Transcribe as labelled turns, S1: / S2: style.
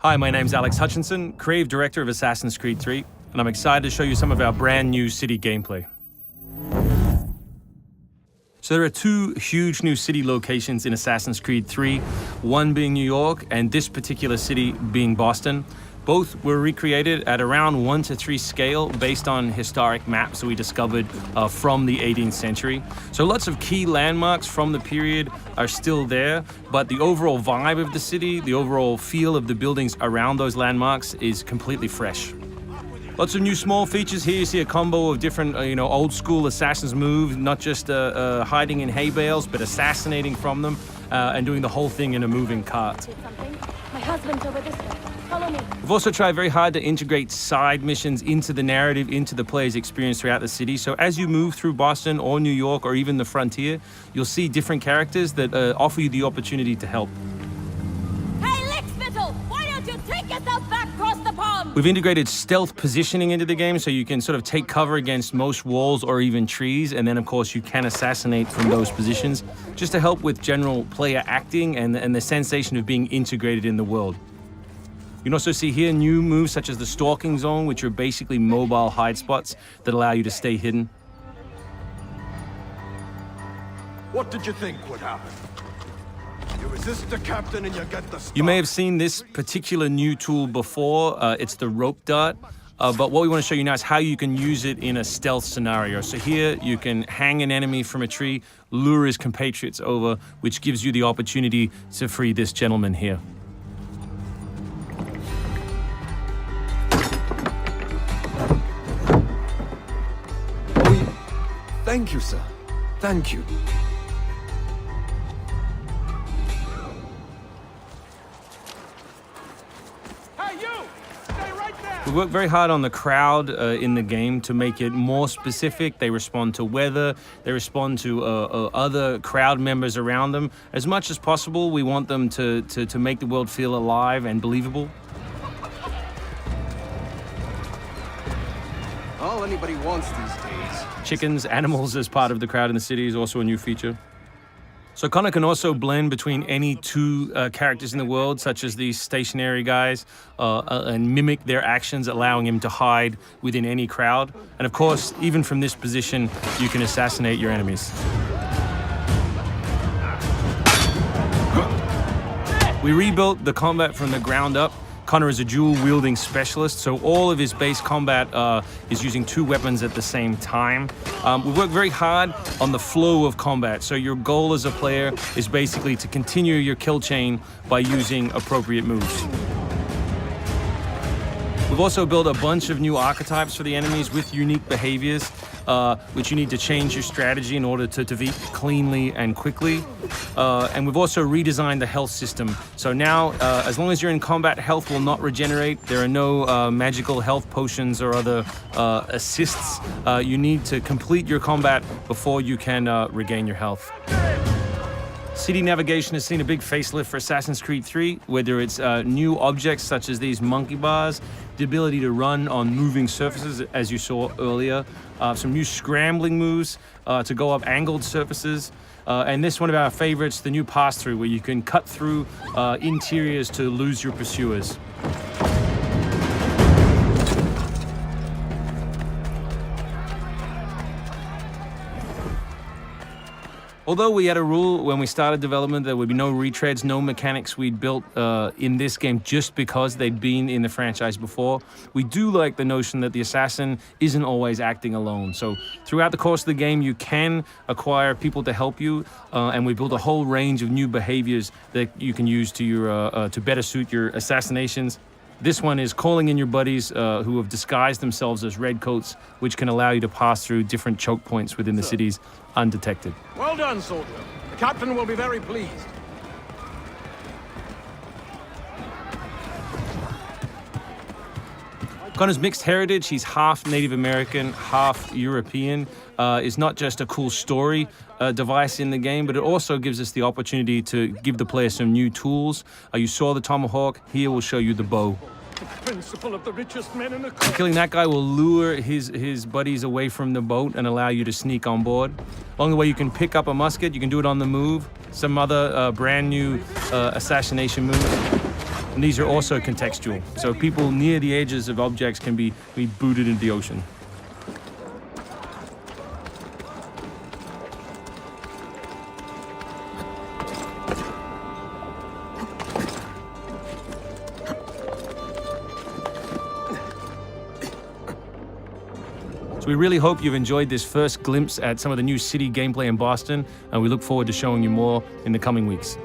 S1: Hi, my name's Alex Hutchinson, Creative Director of Assassin's Creed 3, and I'm excited to show you some of our brand new city gameplay. So there are two huge new city locations in Assassin's Creed 3, one being New York and this particular city being Boston. Both were recreated at around 1:3 scale based on historic maps that we discovered from the 18th century. So lots of key landmarks from the period are still there, but the overall vibe of the city, the overall feel of the buildings around those landmarks is completely fresh. Lots of new small features here. You see a combo of different, old school assassin's moves, not just hiding in hay bales, but assassinating from them and doing the whole thing in a moving cart.
S2: My husband's over this way. Follow me.
S1: We've also tried very hard to integrate side missions into the narrative, into the player's experience throughout the city. So as you move through Boston or New York or even the frontier, you'll see different characters that offer you the opportunity to help.
S2: Hey, Lickspittle! Why don't you take yourself back across the pond?
S1: We've integrated stealth positioning into the game so you can sort of take cover against most walls or even trees, and then of course you can assassinate from those positions, just to help with general player acting and the sensation of being integrated in the world. You can also see here new moves such as the stalking zone, which are basically mobile hide spots that allow you to stay hidden.
S3: What did you think would happen? You resist the captain and you get the start.
S1: You may have seen this particular new tool before. It's the rope dart. But what we want to show you now is how you can use it in a stealth scenario. So here you can hang an enemy from a tree, lure his compatriots over, which gives you the opportunity to free this gentleman here.
S3: Thank you, sir. Thank you. Hey, you! Stay right there!
S1: We work very hard on the crowd in the game to make it more specific. They respond to weather, they respond to other crowd members around them. As much as possible, we want them to make the world feel alive and believable.
S3: All anybody wants these days.
S1: Chickens, animals as part of the crowd in the city is also a new feature. So Connor can also blend between any two characters in the world, such as these stationary guys, and mimic their actions, allowing him to hide within any crowd. And of course, even from this position, you can assassinate your enemies. We rebuilt the combat from the ground up. Connor is a dual-wielding specialist, so all of his base combat is using two weapons at the same time. We work very hard on the flow of combat, so your goal as a player is basically to continue your kill chain by using appropriate moves. We've also built a bunch of new archetypes for the enemies with unique behaviors, which you need to change your strategy in order to defeat cleanly and quickly. And we've also redesigned the health system. So now, as long as you're in combat, health will not regenerate. There are no magical health potions or other assists. You need to complete your combat before you can regain your health. City navigation has seen a big facelift for Assassin's Creed 3, whether it's new objects such as these monkey bars, the ability to run on moving surfaces, as you saw earlier, some new scrambling moves to go up angled surfaces, and this one of our favorites, the new pass-through, where you can cut through interiors to lose your pursuers. Although we had a rule when we started development, there would be no retreads, no mechanics we'd built in this game just because they'd been in the franchise before, we do like the notion that the assassin isn't always acting alone. So throughout the course of the game, you can acquire people to help you, and we built a whole range of new behaviors that you can use to better suit your assassinations. This one is calling in your buddies who have disguised themselves as redcoats, which can allow you to pass through different choke points within the cities undetected.
S3: Well done, soldier. The captain will be very pleased.
S1: Connor's mixed heritage, he's half Native American, half European, is not just a cool story device in the game, but it also gives us the opportunity to give the player some new tools. You saw the tomahawk, here we'll show you the bow.
S3: The principle of the richest men in the country.
S1: Killing that guy will lure his buddies away from the boat and allow you to sneak on board. Along the way, you can pick up a musket, you can do it on the move, some other brand new assassination moves. And these are also contextual. So people near the edges of objects can be booted into the ocean. We really hope you've enjoyed this first glimpse at some of the new city gameplay in Boston, and we look forward to showing you more in the coming weeks.